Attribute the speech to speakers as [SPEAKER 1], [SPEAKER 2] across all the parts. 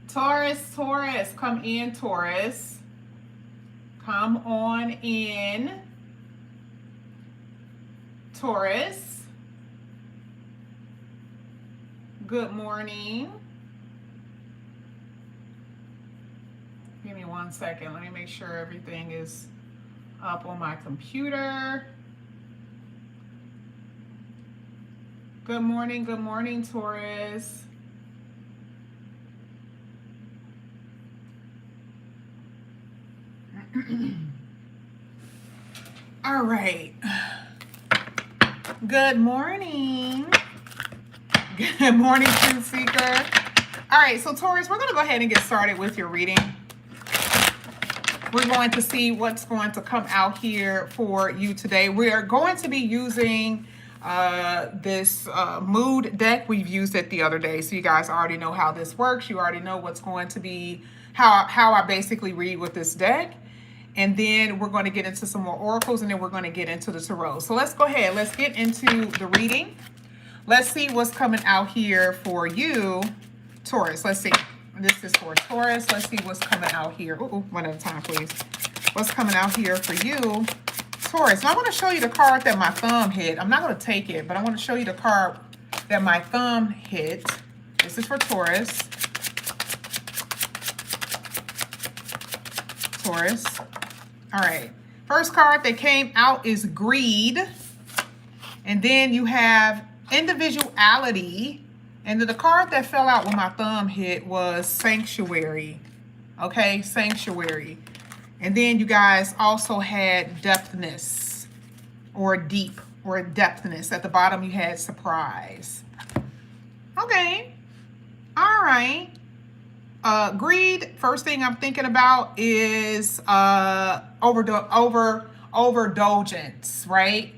[SPEAKER 1] Taurus, Taurus, come in, Taurus. Come on in, Taurus. Good morning. Give me 1 second. Let me make sure everything is up on my computer. Good morning, Taurus. All right. Good morning. Good morning, Truth Seeker. All right, so Taurus, we're going to go ahead and get started with your reading. We're going to see what's going to come out here for you today. We are going to be using this mood deck. We've used it the other day, so you guys already know how this works. You already know what's going to be, how I basically read with this deck. And then we're going to get into some more oracles, and then we're going to get into the tarot. So let's go ahead. Let's get into the reading. Let's see what's coming out here for you, Taurus. Let's see. This is for Taurus. Let's see what's coming out here. Ooh, one at a time, please. What's coming out here for you, Taurus? And I want to show you the card that my thumb hit. I'm not going to take it, but I want to show you the card that my thumb hit. This is for Taurus. Taurus. All right. First card that came out is Greed. And then you have Individuality. And then the card that fell out when my thumb hit was Sanctuary. Okay, Sanctuary. And then you guys also had Depthness, or Deep, or Depthness. At the bottom you had Surprise. Okay. All right. Greed, first thing I'm thinking about is overindulgence, right?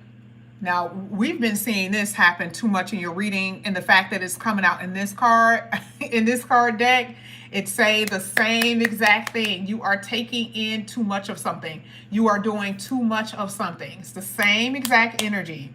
[SPEAKER 1] Now, we've been seeing this happen too much in your reading, and the fact that it's coming out in this card, in this card deck, it say the same exact thing. You are taking in too much of something. You are doing too much of something. It's the same exact energy.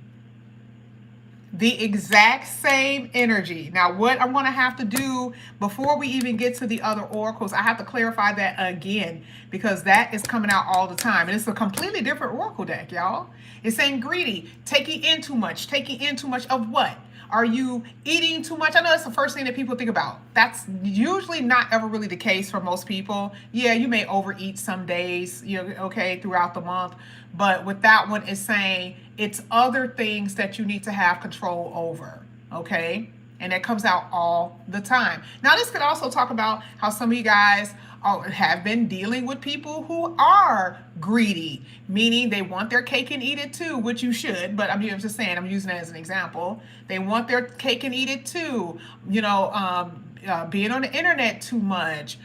[SPEAKER 1] The exact same energy. Now, what I'm going to have to do before we even get to the other oracles, I have to clarify that again, because that is coming out all the time. And it's a completely different oracle deck, y'all. It's saying greedy, taking in too much. Taking in too much of what? Are you eating too much? I know that's the first thing that people think about. That's usually not ever really the case for most people. Yeah, you may overeat some days, okay, throughout the month. But with that one, it's saying it's other things that you need to have control over, okay? And that comes out all the time. Now, this could also talk about how some of you guys have been dealing with people who are greedy, meaning they want their cake and eat it too, which you should, but I'm just saying, I'm using it as an example. They want their cake and eat it too, being on the internet too much.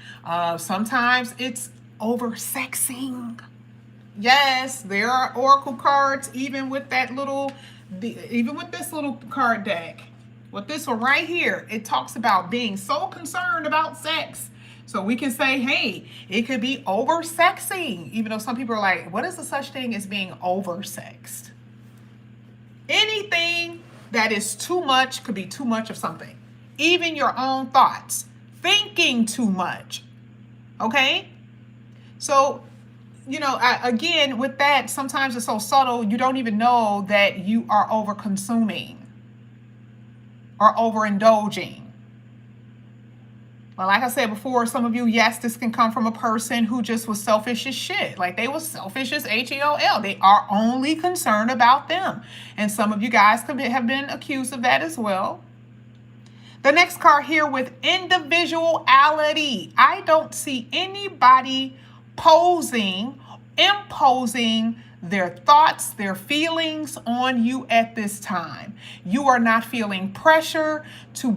[SPEAKER 1] Sometimes it's over-sexing. Yes, there are oracle cards, even with this little card deck. With this one right here, it talks about being so concerned about sex. So we can say, hey, it could be over-sexing, even though some people are like, what is the such thing as being over-sexed? Anything that is too much could be too much of something. Even your own thoughts. Thinking too much. Okay? So, again, with that, sometimes it's so subtle, you don't even know that you are over-consuming or overindulging. Well, like I said before, some of you, yes, this can come from a person who just was selfish as shit. Like they was selfish as HEOL. They are only concerned about them. And some of you guys have been accused of that as well. The next card here with individuality. I don't see anybody imposing their thoughts, their feelings on you at this time. You are not feeling pressure to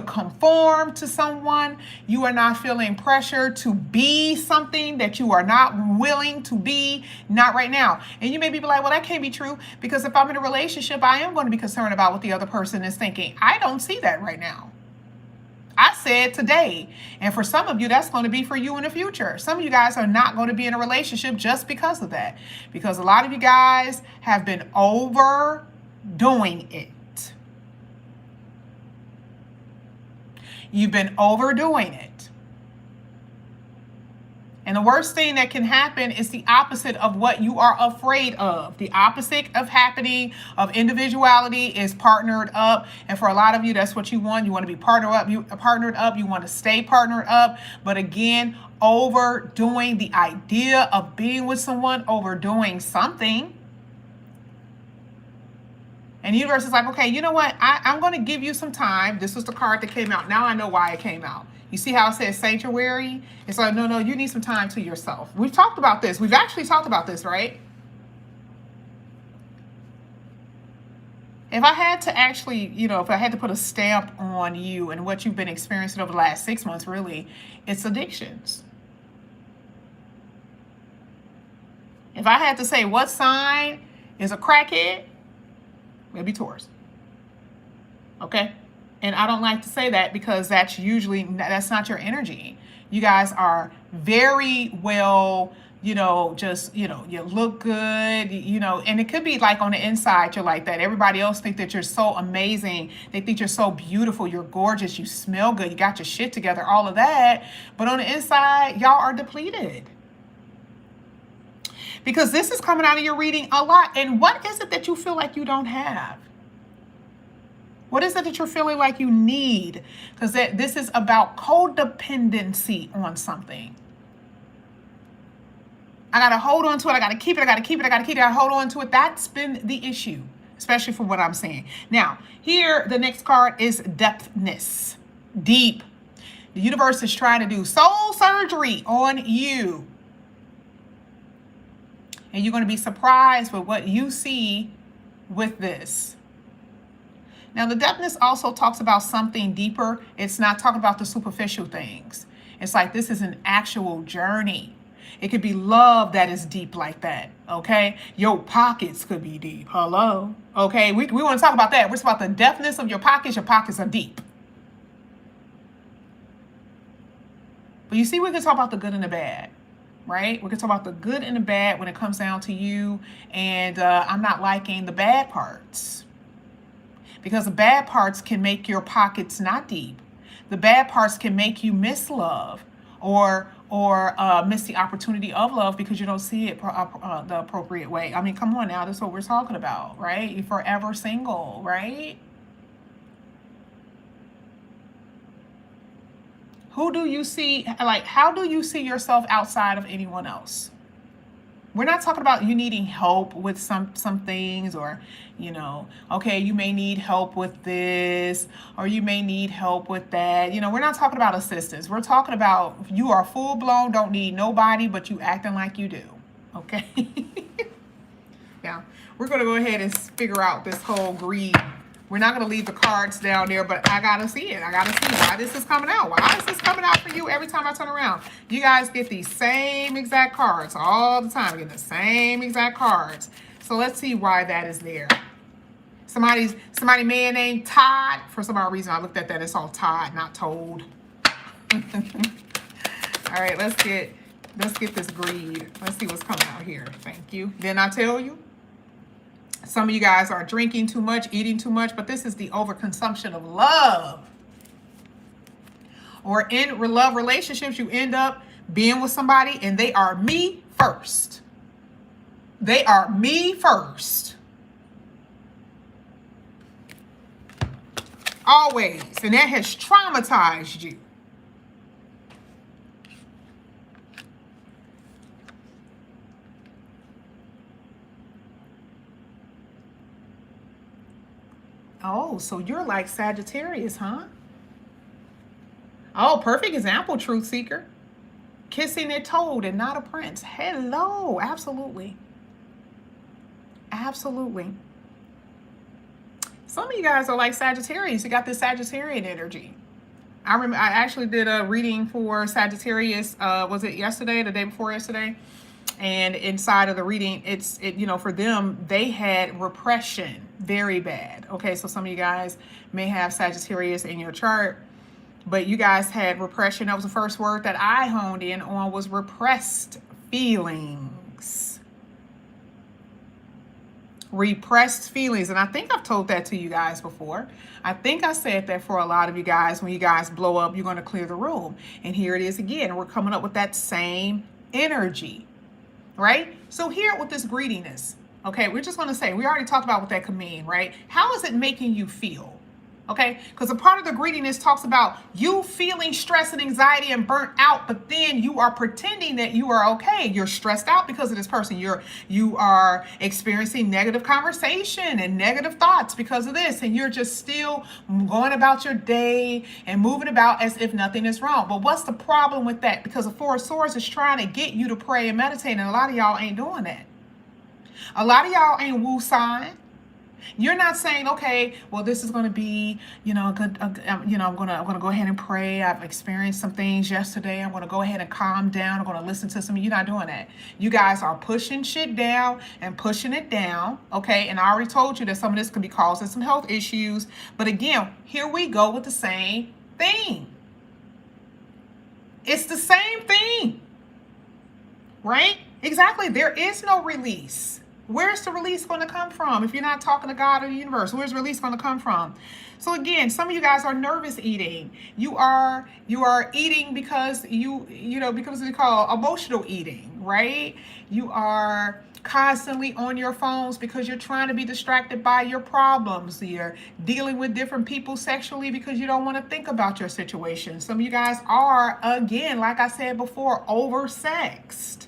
[SPEAKER 1] conform to someone. You are not feeling pressure to be something that you are not willing to be, not right now. And you may be like, well, that can't be true, because if I'm in a relationship, I am going to be concerned about what the other person is thinking. I don't see that right now. I said today, and for some of you, that's going to be for you in the future. Some of you guys are not going to be in a relationship just because of that, because a lot of you guys have been overdoing it. You've been overdoing it. And the worst thing that can happen is the opposite of what you are afraid of. The opposite of happening, of individuality, is partnered up. And for a lot of you, that's what you want. You want to be partnered up. You want to stay partnered up. But again, overdoing the idea of being with someone, overdoing something. And the universe is like, okay, you know what? I'm going to give you some time. This was the card that came out. Now I know why it came out. You see how it says sanctuary? It's like, no, you need some time to yourself. We've talked about this. We've actually talked about this, right? If I had to actually, if I had to put a stamp on you and what you've been experiencing over the last 6 months, really, it's addictions. If I had to say what sign is a crackhead, maybe Taurus. Okay? And I don't like to say that because that's not your energy. You guys are very well, you look good, and it could be like on the inside, you're like that. Everybody else think that you're so amazing. They think you're so beautiful. You're gorgeous. You smell good. You got your shit together, all of that. But on the inside, y'all are depleted. Because this is coming out of your reading a lot. And what is it that you feel like you don't have? What is it that you're feeling like you need? Because this is about codependency on something. I got to hold on to it. I got to keep it. I got to hold on to it. That's been the issue, especially from what I'm saying. Now, here, the next card is depthness. Deep. The universe is trying to do soul surgery on you. And you're going to be surprised with what you see with this. Now, the depthness also talks about something deeper. It's not talking about the superficial things. It's like this is an actual journey. It could be love that is deep like that, okay? Your pockets could be deep. Hello? Okay, we want to talk about that. We're talking about the depthness of your pockets. Your pockets are deep. But you see, we can talk about the good and the bad, right? We can talk about the good and the bad when it comes down to you. And I'm not liking the bad parts. Because the bad parts can make your pockets not deep. The bad parts can make you miss love or miss the opportunity of love because you don't see it the appropriate way. I mean, come on now, that's what we're talking about, right? You're forever single, right? Who do you see, how do you see yourself outside of anyone else? We're not talking about you needing help with some things or, okay, you may need help with this or you may need help with that. We're not talking about assistance. We're talking about you are full blown, don't need nobody, but you acting like you do. Okay? Now, we're going to go ahead and figure out this whole greed. We're not going to leave the cards down there, but I got to see it. I got to see why this is coming out. Why is this coming out for you every time I turn around? You guys get these same exact cards all the time. Getting the same exact cards. So let's see why that is there. Somebody man named Todd. For some odd reason, I looked at that. It's all Todd, not Toad. All right, let's get this greed. Let's see what's coming out here. Thank you. Didn't I tell you? Some of you guys are drinking too much, eating too much, but this is the overconsumption of love. Or in love relationships, you end up being with somebody and they are me first. They are me first. Always. And that has traumatized you. Oh, so you're like Sagittarius, huh? Oh, perfect example, truth seeker. Kissing a toad and not a prince. Hello, absolutely. Absolutely. Some of you guys are like Sagittarius. You got this Sagittarian energy. I remember I actually did a reading for Sagittarius. Was it yesterday, the day before yesterday? And inside of the reading, for them, they had repression very bad. Okay, so some of you guys may have Sagittarius in your chart, but you guys had repression. That was the first word that I honed in on, was repressed feelings. repressed feelings. And I think I've told that to you guys before. I think I said that for a lot of you guys, when you guys blow up, you're going to clear the room. And here it is again. We're coming up with that same energy, right? So here with this greediness, okay, we're just going to say, we already talked about what that could mean, right? How is it making you feel? Okay, because a part of the greediness talks about you feeling stress and anxiety and burnt out, but then you are pretending that you are okay. You're stressed out because of this person. You are experiencing negative conversation and negative thoughts because of this, and you're just still going about your day and moving about as if nothing is wrong. But what's the problem with that? Because the Four of Swords is trying to get you to pray and meditate, and a lot of y'all ain't doing that. A lot of y'all ain't woo-sign. You're not saying, okay, well, this is going to be, a good, I'm going to go ahead and pray. I've experienced some things yesterday. I'm going to go ahead and calm down. I'm going to listen to some. You're not doing that. You guys are pushing shit down and pushing it down. Okay. And I already told you that some of this could be causing some health issues. But again, here we go with the same thing. It's the same thing, right? Exactly. There is no release. Where's the release going to come from? If you're not talking to God or the universe, where's release going to come from? So again, some of you guys are nervous eating. You are eating because because they call emotional eating, right? You are constantly on your phones because you're trying to be distracted by your problems. You're dealing with different people sexually because you don't want to think about your situation. Some of you guys are, again, like I said before, oversexed,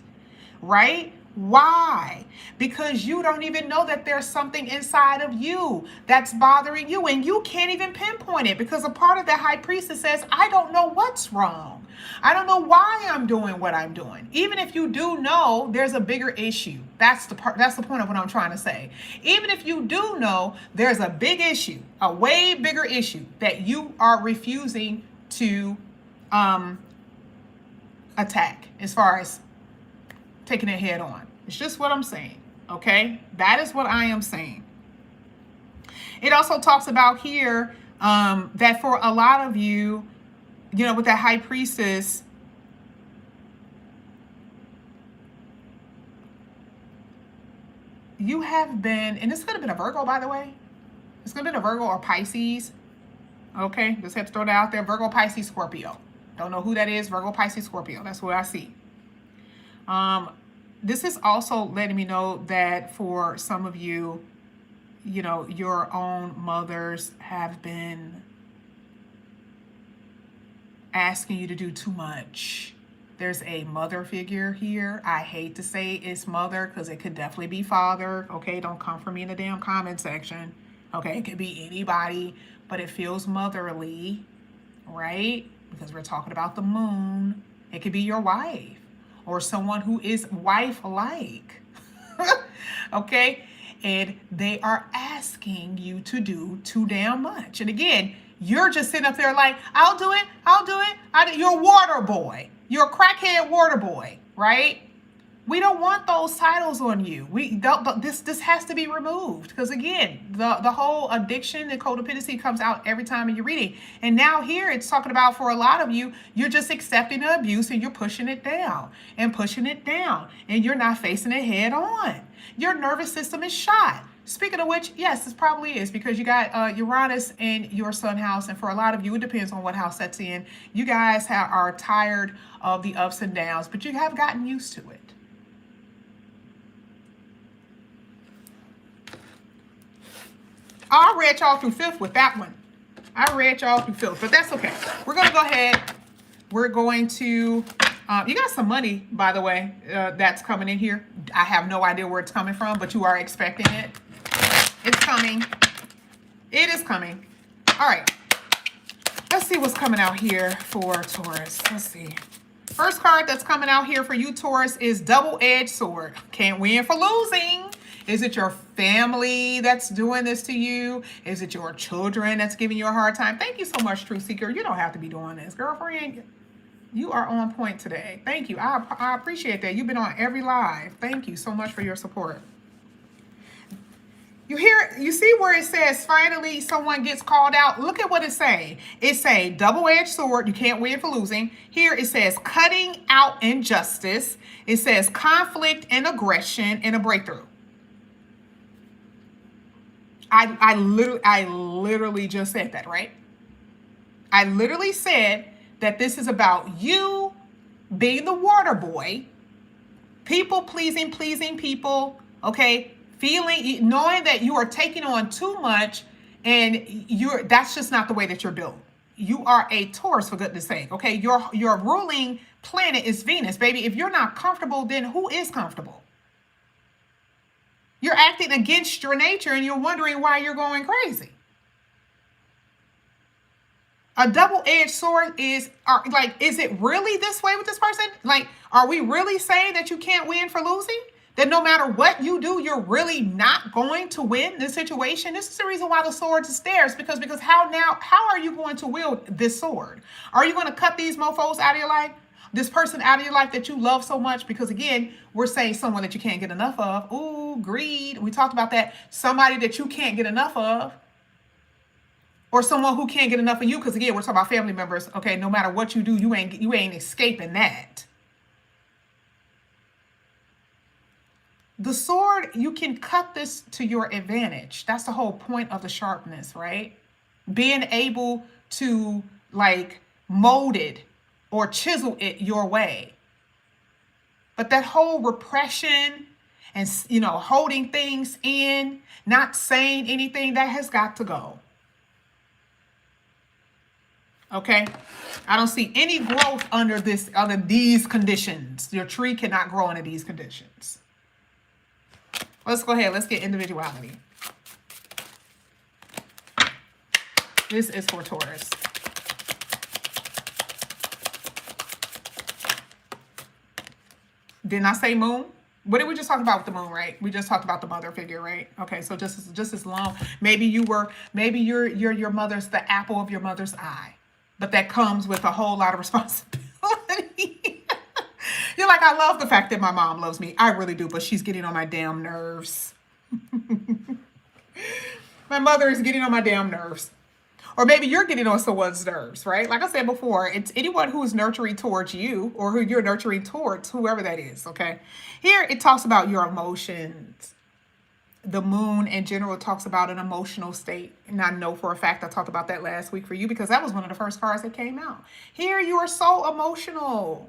[SPEAKER 1] right? Why? Because you don't even know that there's something inside of you that's bothering you, and you can't even pinpoint it, because a part of the High Priestess says, I don't know what's wrong. I don't know why I'm doing what I'm doing. Even if you do know, there's a bigger issue. That's the point of what I'm trying to say. Even if you do know, there's a big issue, a way bigger issue that you are refusing to attack as far as taking it head on. It's just what I'm saying, okay? That is what I am saying. It also talks about here that for a lot of you, with that High Priestess, you have been, and this could have been a Virgo, by the way. This could have been a Virgo or Pisces, okay? Just have to throw that out there. Virgo, Pisces, Scorpio. Don't know who that is. Virgo, Pisces, Scorpio. That's what I see. This is also letting me know that for some of you, your own mothers have been asking you to do too much. There's a mother figure here. I hate to say it's mother because it could definitely be father. Okay, don't come for me in the damn comment section. Okay, it could be anybody, but it feels motherly, right? Because we're talking about the moon. It could be your wife, or someone who is wife-like, okay? And they are asking you to do too damn much. And again, you're just sitting up there like, I'll do it. You're a water boy. You're a crackhead water boy, right? We don't want those titles on you. This has to be removed, because again, the whole addiction and codependency comes out every time in your reading. And now here it's talking about, for a lot of you, you're just accepting the abuse and you're pushing it down and pushing it down, and you're not facing it head on. Your nervous system is shot. Speaking of which, yes, this probably is, because you got Uranus in your sun house, and for a lot of you, it depends on what house that's in. You guys are tired of the ups and downs, but you have gotten used to it. I read y'all through filth with that one. I read y'all through filth, but that's okay. We're going to go ahead. We're going to, you got some money, by the way, that's coming in here. I have no idea where it's coming from, but you are expecting it. It's coming. It is coming. All right. Let's see what's coming out here for Taurus. Let's see. First card that's coming out here for you, Taurus, is Double-Edged Sword. Can't win for losing. Is it your family that's doing this to you? Is it your children that's giving you a hard time? Thank you so much, Truth Seeker. You don't have to be doing this. Girlfriend, you are on point today. Thank you. I appreciate that. You've been on every live. Thank you so much for your support. You see where it says, finally someone gets called out? Look at what it say. It say double-edged sword. You can't win for losing. Here it says cutting out injustice. It says conflict and aggression and a breakthrough. I literally just said that, right? I literally said that this is about you being the water boy, people pleasing people, okay? Feeling, knowing that you are taking on too much, and that's just not the way that you're built. You are a Taurus, for goodness sake, okay? Your ruling planet is Venus, baby. If you're not comfortable, then who is comfortable? You're acting against your nature and you're wondering why you're going crazy. A double-edged sword is it really this way with this person? Like, are we really saying that you can't win for losing? That no matter what you do, you're really not going to win this situation? This is the reason why the sword is there. Because how are you going to wield this sword? Are you going to cut these mofos out of your life? This person out of your life that you love so much? Because again, we're saying someone that you can't get enough of. Ooh, greed. We talked about that. Somebody that you can't get enough of. Or someone who can't get enough of you, because again, we're talking about family members. Okay, no matter what you do, you ain't escaping that. The sword, you can cut this to your advantage. That's the whole point of the sharpness, right? Being able to like mold it or chisel it your way. But that whole repression and holding things in, not saying anything, that has got to go. Okay, I don't see any growth under these conditions. Your tree cannot grow under these conditions. Let's go ahead. Let's get individuality. This is for Taurus. Didn't I say moon? What did we just talk about with the moon, right? We just talked about the mother figure, right? Okay, so just as long. Maybe your mother's the apple of your mother's eye. But that comes with a whole lot of responsibility. You're like, I love the fact that my mom loves me. I really do, but she's getting on my damn nerves. My mother is getting on my damn nerves. Or maybe you're getting on someone's nerves, right? Like I said before, it's anyone who is nurturing towards you or who you're nurturing towards, whoever that is, okay? Here it talks about your emotions. The moon in general talks about an emotional state. And I know for a fact I talked about that last week for you because that was one of the first cards that came out. Here you are so emotional,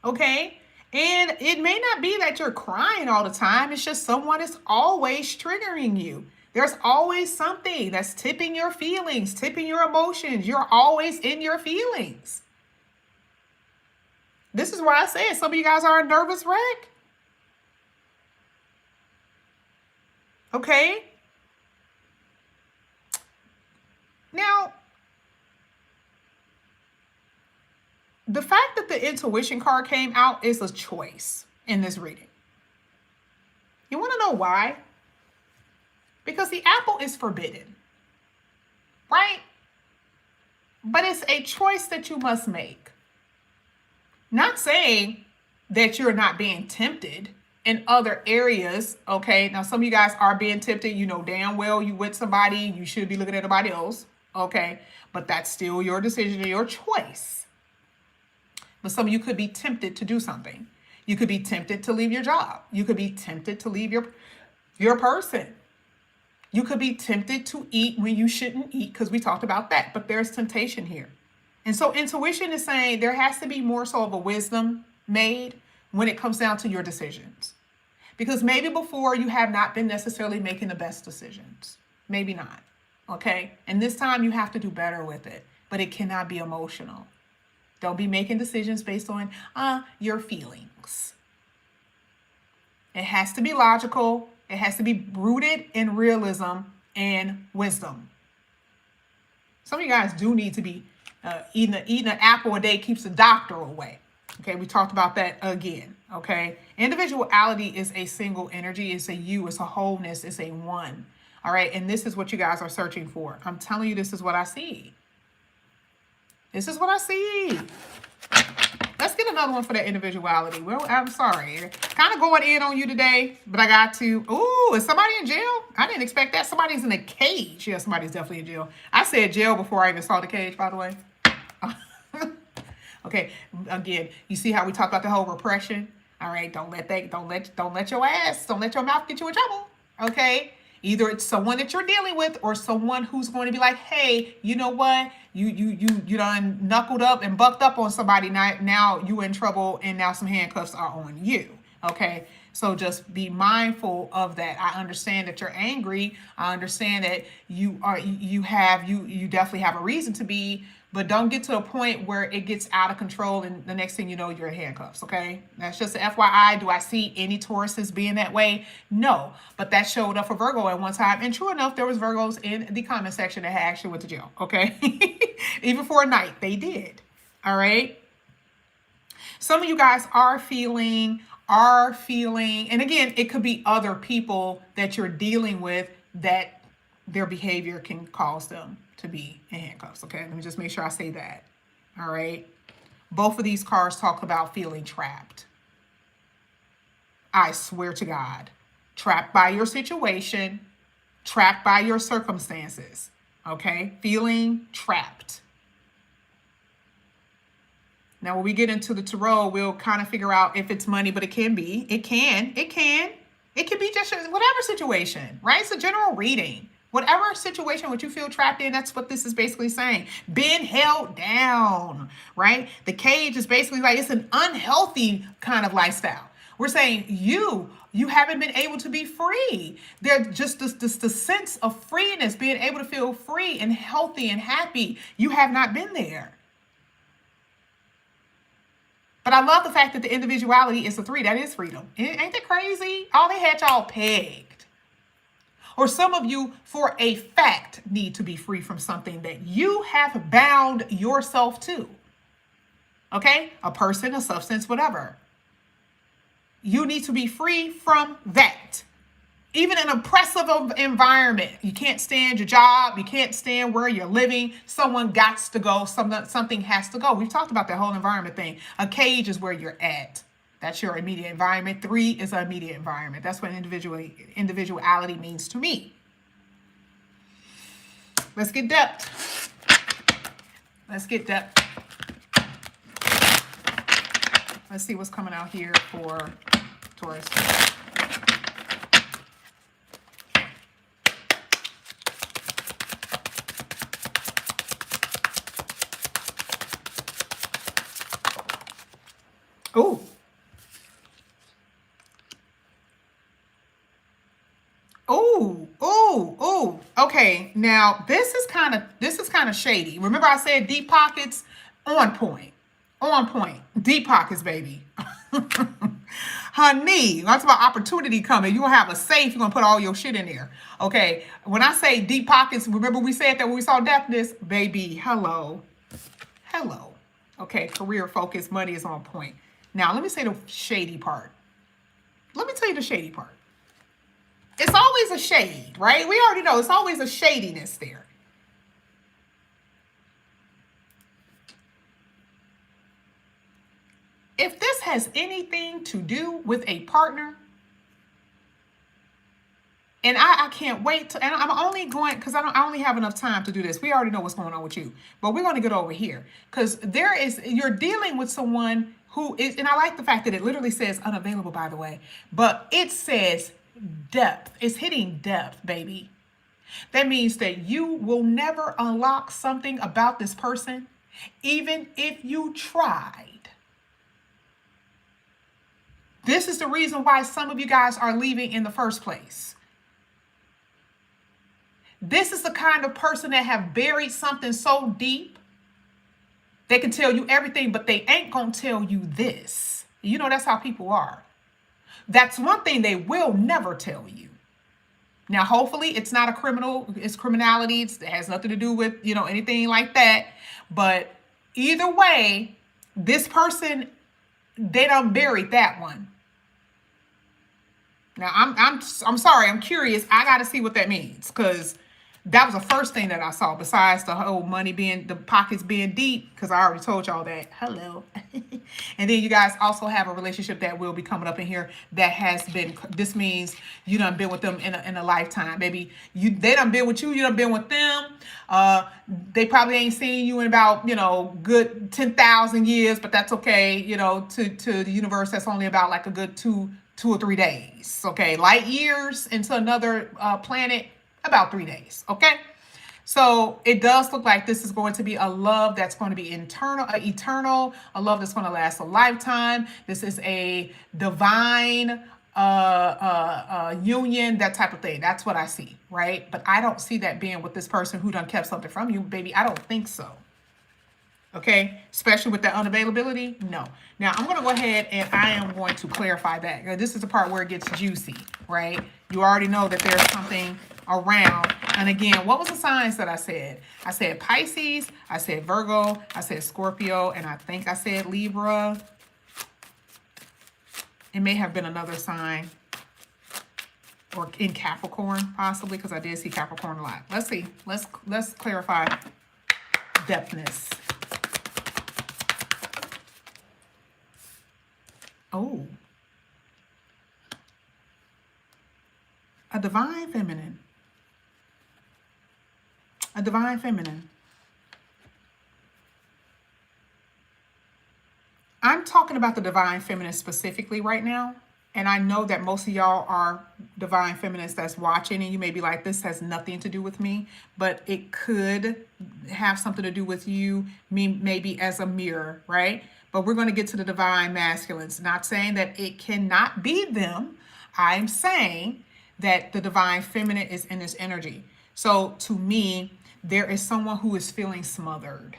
[SPEAKER 1] okay? And it may not be that you're crying all the time. It's just someone is always triggering you. There's always something that's tipping your feelings, tipping your emotions. You're always in your feelings. This is why I said some of you guys are a nervous wreck. Okay. Now, the fact that the intuition card came out is a choice in this reading. You want to know why? Because the apple is forbidden, right? But it's a choice that you must make. Not saying that you're not being tempted in other areas, okay? Now, some of you guys are being tempted. You know damn well you with somebody. You should be looking at somebody else, okay? But that's still your decision and your choice. But some of you could be tempted to do something. You could be tempted to leave your job. You could be tempted to leave your person. You could be tempted to eat when you shouldn't eat because we talked about that. But there's temptation here. And so intuition is saying there has to be more so of a wisdom made when it comes down to your decisions. Because maybe before you have not been necessarily making the best decisions. Maybe not. Okay? And this time you have to do better with it. But it cannot be emotional. Don't be making decisions based on your feelings. It has to be logical. It has to be rooted in realism and wisdom. Some of you guys do need to be eating an apple a day keeps the doctor away. Okay, we talked about that again. Okay, individuality is a single energy. It's a you. It's a wholeness. It's a one. All right, and this is what you guys are searching for. I'm telling you, this is what I see. This is what I see. Let's get another one for that individuality. Well, I'm sorry. Kind of going in on you today, but I got to. Ooh, is somebody in jail? I didn't expect that. Somebody's in a cage. Yeah, somebody's definitely in jail. I said jail before I even saw the cage, by the way. Okay, again, you see how we talked about the whole repression? All right, don't let your mouth get you in trouble. Okay? Either it's someone that you're dealing with or someone who's going to be like, hey, you know what? You done knuckled up and bucked up on somebody. Now you in trouble and now some handcuffs are on you. Okay. So just be mindful of that. I understand that you're angry. I understand that you definitely have a reason to be, but don't get to a point where it gets out of control and the next thing you know, you're in handcuffs, okay? That's just an FYI. Do I see any Tauruses being that way? No, but that showed up for Virgo at one time. And true enough, there was Virgos in the comment section that had actually went to jail, okay? Even for a night, they did, all right? Some of you guys are feeling, and again, it could be other people that you're dealing with that their behavior can cause them to be in handcuffs. Okay, let me just make sure I say that. All right. Both of these cards talk about feeling trapped. I swear to God, trapped by your situation, trapped by your circumstances. Okay, feeling trapped. Now, when we get into the tarot, we'll kind of figure out if it's money, but it can be. It can be just whatever situation, right? It's a general reading. Whatever situation which you feel trapped in, that's what this is basically saying. Being held down, right? The cage is basically like it's an unhealthy kind of lifestyle. We're saying you haven't been able to be free. There's just the sense of freeness, being able to feel free and healthy and happy. You have not been there. But I love the fact that the individuality is a 3. That is freedom. Ain't that crazy? Oh, they had y'all pegged. Or some of you, for a fact, need to be free from something that you have bound yourself to. Okay? A person, a substance, whatever. You need to be free from that. Even an oppressive environment. You can't stand your job. You can't stand where you're living. Someone gots to go. Something has to go. We've talked about that whole environment thing. A cage is where you're at. That's your immediate environment. 3 is an immediate environment. That's what individuality means to me. Let's get depth. Let's get depth. Let's see what's coming out here for Taurus. Oh. Oh. Okay. Now this is kind of shady. Remember I said deep pockets? On point. Deep pockets, baby. Honey, that's about opportunity coming. You're going to have a safe. You're going to put all your shit in there. Okay. When I say deep pockets, remember we said that when we saw depthness? Baby, hello. Okay. Career focus. Money is on point. Now, let me say the shady part. Let me tell you the shady part. It's always a shade, right? We already know it's always a shadiness there. If this has anything to do with a partner, and I can't wait to, and I'm only going, because I only have enough time to do this. We already know what's going on with you, but we're going to get over here because you're dealing with someone who is, and I like the fact that it literally says unavailable, by the way, but it says depth. It's hitting depth, baby. That means that you will never unlock something about this person, even if you tried. This is the reason why some of you guys are leaving in the first place. This is the kind of person that have buried something so deep. They can tell you everything, but they ain't gonna tell you this. You know, that's how people are. That's one thing they will never tell you. Now, hopefully it's not it's criminality. It has nothing to do with, anything like that. But either way, this person, they done buried that one. Now, I'm sorry, I'm curious. I got to see what that means, because that was the first thing that I saw, besides the whole the pockets being deep, because I already told y'all that. Hello. And then you guys also have a relationship that will be coming up in here that has been, this means you done been with them in a lifetime, baby. They done been with you, you done been with them. They probably ain't seen you in about, good 10,000 years, but that's okay. To the universe, that's only about like a good 2 2 or 3 days. Okay, light years into another planet, about 3 days. Okay, so it does look like this is going to be a love that's going to be eternal, a love that's going to last a lifetime. This is a divine union, that type of thing. That's what I see, right? But I don't see that being with this person who done kept something from you, baby. I don't think so. Okay, especially with that unavailability. No. Now I'm going to go ahead and I am going to clarify that. Now, this is the part where it gets juicy, right? You already know that there's something around. And again, what was the signs that I said? I said Pisces, I said Virgo, I said Scorpio, and I think I said Libra. It may have been another sign, or in Capricorn possibly, because I did see Capricorn a lot. Let's see. Let's clarify depthness. Oh, a divine feminine. A divine feminine. I'm talking about the divine feminine specifically right now. And I know that most of y'all are divine feminists that's watching, and you may be like, this has nothing to do with me, but it could have something to do with you, me, maybe as a mirror, right? But we're going to get to the divine masculines. Not saying that it cannot be them. I'm saying that the divine feminine is in this energy. So to me, there is someone who is feeling smothered.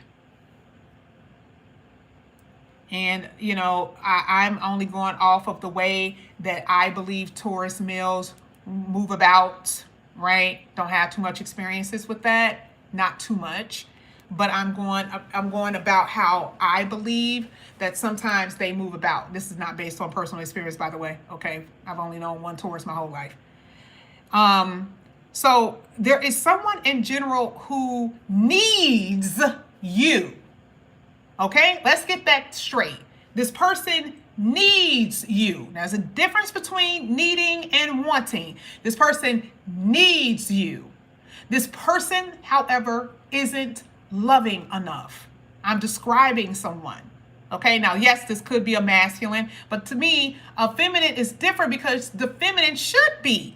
[SPEAKER 1] And, you know, I'm only going off of the way that I believe Taurus males move about, right? Don't have too much experiences with that. Not too much. But I'm going about how I believe that sometimes they move about. This is not based on personal experience, by the way. Okay. I've only known one Taurus my whole life. So there is someone in general who needs you. Okay, let's get that straight. This person needs you. Now, there's a difference between needing and wanting. This person needs you. This person, however, isn't loving enough. I'm describing someone. Okay, now, yes, this could be a masculine, but to me, a feminine is different because the feminine should be,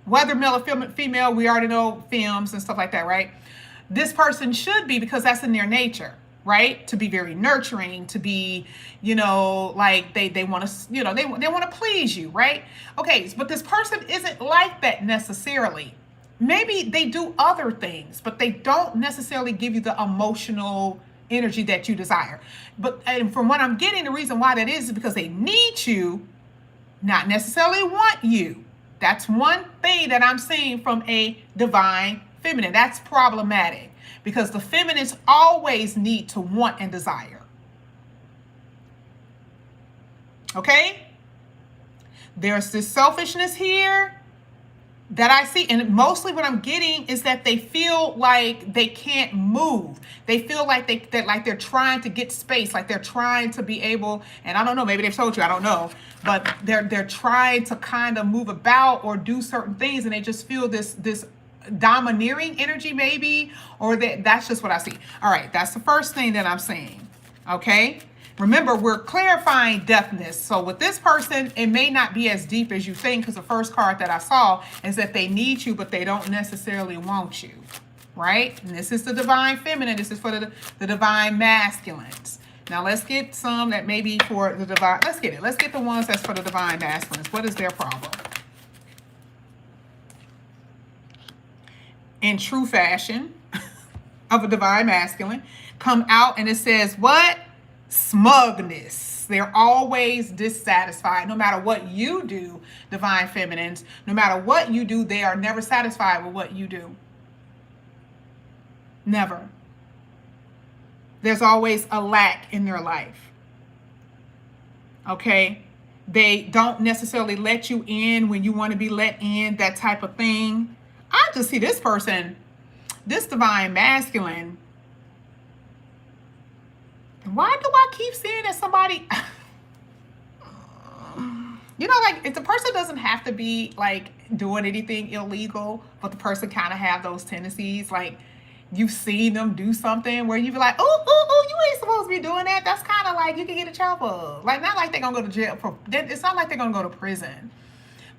[SPEAKER 1] whether male or female, we already know femmes and stuff like that, right? This person should be, because that's in their nature. Right? To be very nurturing, to be, you know, like they want to, you know, they want to please you, right? Okay, but this person isn't like that necessarily. Maybe they do other things, but they don't necessarily give you the emotional energy that you desire. And from what I'm getting, the reason why that is because they need you, not necessarily want you. That's one thing that I'm seeing from a divine feminine. That's problematic. Because the feminists always need to want and desire. Okay? There's this selfishness here that I see. And mostly what I'm getting is that they feel like they can't move. They feel like they're trying to get space, like they're trying to be able, and I don't know, maybe they've told you, I don't know, but they're trying to kind of move about or do certain things, and they just feel this domineering energy, maybe, or that's just what I see. All right, that's the first thing that I'm saying. Okay, remember, we're clarifying depthness. So with this person, it may not be as deep as you think, because the first card that I saw is that they need you, but they don't necessarily want you, right? And this is the divine feminine. This is for the divine masculines. Now let's get some that may be for the divine. Let's get the ones that's for the divine masculines. What is their problem? In true fashion of a divine masculine, come out and it says what? Smugness. They're always dissatisfied. No matter what you do, divine feminines, no matter what you do, they are never satisfied with what you do. Never. There's always a lack in their life. Okay? They don't necessarily let you in when you want to be let in, that type of thing. I just see this person, this divine masculine. Why do I keep seeing that somebody, you know, like if the person doesn't have to be like doing anything illegal, but the person kind of have those tendencies, like you've seen them do something where you be like, oh, you ain't supposed to be doing that. That's kind yeah, like you can get in trouble. Like not like they're gonna go to jail for. It's not like they're gonna go to prison.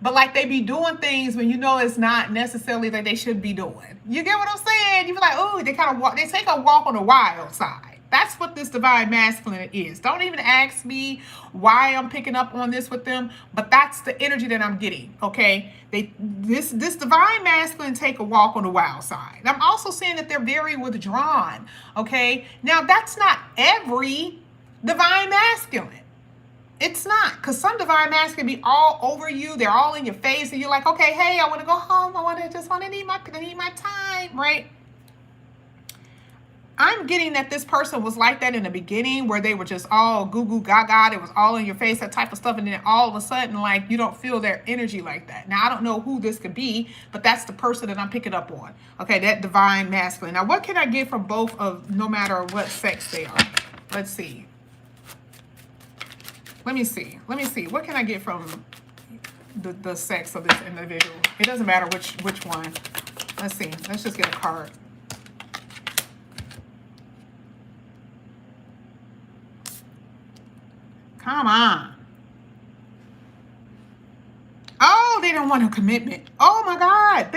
[SPEAKER 1] But like they be doing things when you know it's not necessarily that they should be doing. You get what I'm saying? You be like, oh, they kind of walk. They take a walk on the wild side. That's what this divine masculine is. Don't even ask me why I'm picking up on this with them, but that's the energy that I'm getting. Okay, this divine masculine take a walk on the wild side. And I'm also saying that they're very withdrawn. Okay, now that's not every divine masculine. It's not, because some divine masculine be all over you. They're all in your face, and you're like, okay, hey, I want to go home. I just want to need my time, right? I'm getting that this person was like that in the beginning, where they were just all goo goo gaga. It was all in your face, that type of stuff. And then all of a sudden, like, you don't feel their energy like that. Now, I don't know who this could be, but that's the person that I'm picking up on. Okay, that divine masculine. Now, what can I get from both of, no matter what sex they are? Let's see. Let me see. What can I get from the sex of this individual? It doesn't matter which one. Let's see. Let's just get a card. Come on. Oh, they don't want a commitment. Oh my God.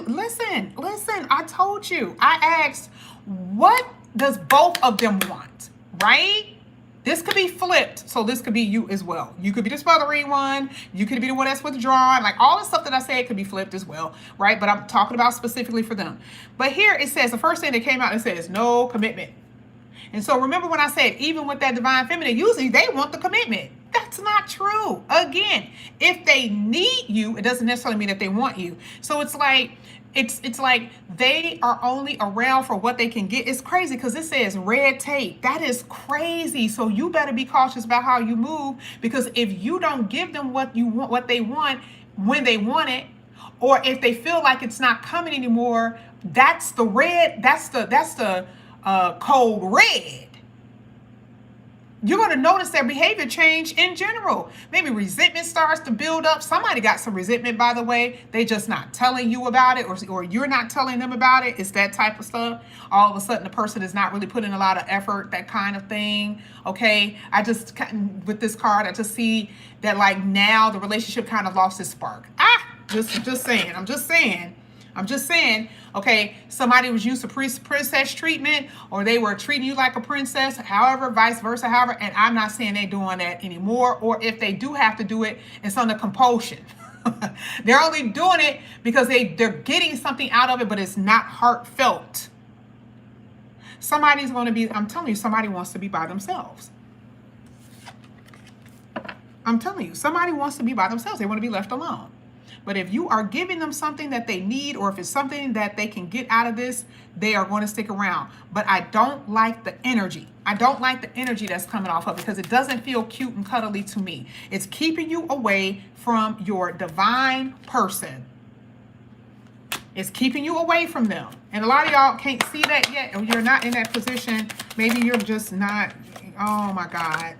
[SPEAKER 1] Listen, I told you. I asked, what does both of them want? Right? This could be flipped. So this could be you as well. You could be the smothering one. You could be the one that's withdrawn. Like all the stuff that I said could be flipped as well. Right? But I'm talking about specifically for them. But here it says, the first thing that came out, it says no commitment. And so remember when I said, even with that divine feminine, usually they want the commitment. That's not true. Again, if they need you, it doesn't necessarily mean that they want you. So it's like, it's like they are only around for what they can get. It's crazy because it says red tape. That is crazy. So you better be cautious about how you move, because if you don't give them what you want, what they want when they want it, or if they feel like it's not coming anymore, that's the red. That's the code red. You're going to notice their behavior change in general. Maybe resentment starts to build up. Somebody got some resentment, by the way. They just not telling you about it, or you're not telling them about it. It's that type of stuff. All of a sudden, the person is not really putting a lot of effort, that kind of thing. Okay. With this card, I just see that like now the relationship kind of lost its spark. Just saying. I'm just saying, okay, somebody was used to princess treatment, or they were treating you like a princess, however, vice versa, and I'm not saying they're doing that anymore, or if they do have to do it, it's under compulsion. They're only doing it because they're getting something out of it, but it's not heartfelt. I'm telling you, somebody wants to be by themselves. I'm telling you, somebody wants to be by themselves. They want to be left alone. But if you are giving them something that they need, or if it's something that they can get out of this, they are going to stick around. But I don't like the energy. I don't like the energy that's coming off of it, because it doesn't feel cute and cuddly to me. It's keeping you away from your divine person. It's keeping you away from them. And a lot of y'all can't see that yet, or you're not in that position. Maybe you're just not. Oh my God.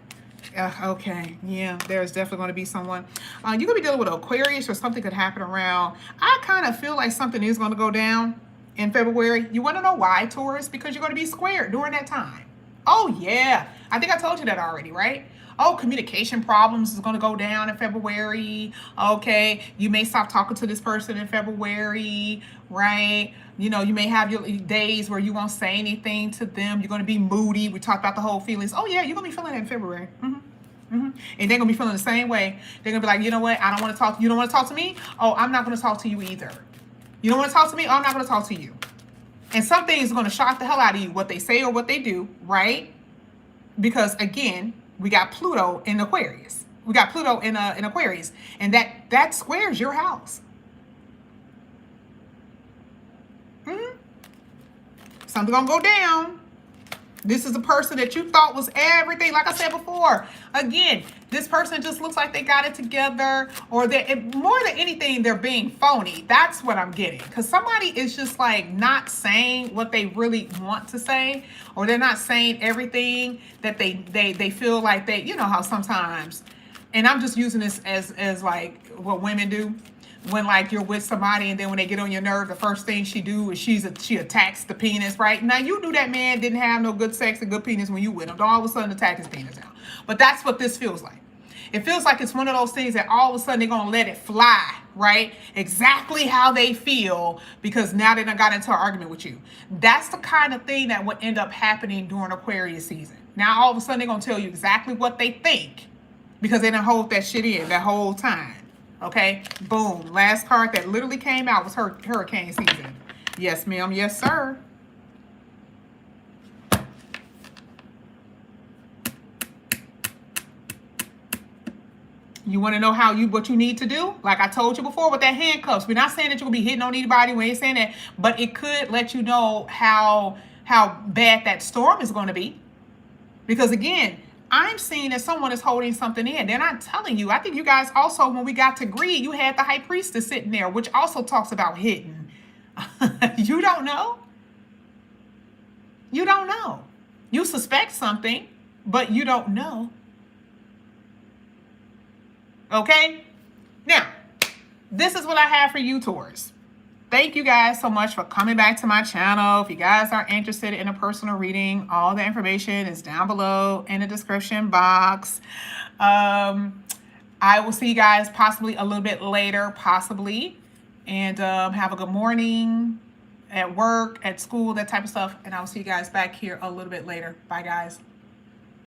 [SPEAKER 1] Okay, yeah, there's definitely going to be someone. You could be dealing with Aquarius, or something could happen around. I kind of feel like something is going to go down in February. You want to know why, Taurus? Because you're going to be squared during that time. Oh, yeah. I think I told you that already, right? Oh, communication problems is going to go down in February. Okay, you may stop talking to this person in February, right? You know, you may have your days where you won't say anything to them. You're going to be moody. We talked about the whole feelings. Oh, yeah, you're going to be feeling that in February. And they're going to be feeling the same way. They're going to be like, you know what? I don't want to talk. You don't want to talk to me? Oh, I'm not going to talk to you either. You don't want to talk to me? Oh, I'm not going to talk to you. And some things are going to shock the hell out of you, what they say or what they do, right? Because, again, we got Pluto in Aquarius. We got Pluto in Aquarius. And that squares your house. Something going to go down. This is a person that you thought was everything. Like I said before, again, this person just looks like they got it together, or more than anything, they're being phony. That's what I'm getting. Because somebody is just like not saying what they really want to say, or they're not saying everything that they feel like they, you know how sometimes, and I'm just using this as like what women do. when like you're with somebody and then when they get on your nerve, the first thing she do is she attacks the penis, right? Now you knew that man didn't have no good sex and good penis when you with him. Don't all of a sudden attack his penis now. But that's what this feels like. It feels like it's one of those things that all of a sudden they're gonna let it fly, right? Exactly how they feel because now they done got into an argument with you. That's the kind of thing that would end up happening during Aquarius season. Now all of a sudden they're gonna tell you exactly what they think because they done hold that shit in that whole time. Okay, boom. Last card that literally came out was hurricane season. Yes, ma'am. Yes, sir. You want to know what you need to do? Like I told you before with that handcuffs. We're not saying that you're gonna be hitting on anybody. We ain't saying that, but it could let you know how bad that storm is going to be. Because again, I'm seeing that someone is holding something in. They're not telling you. I think you guys also, when we got to greed, you had the high priestess sitting there, which also talks about hitting. You don't know. You don't know. You suspect something, but you don't know. Okay? Now, this is what I have for you, Taurus. Thank you guys so much for coming back to my channel. If you guys are interested in a personal reading, all the information is down below in the description box. I will see you guys possibly a little bit later, possibly. And have a good morning at work, at school, that type of stuff. And I'll see you guys back here a little bit later. Bye, guys.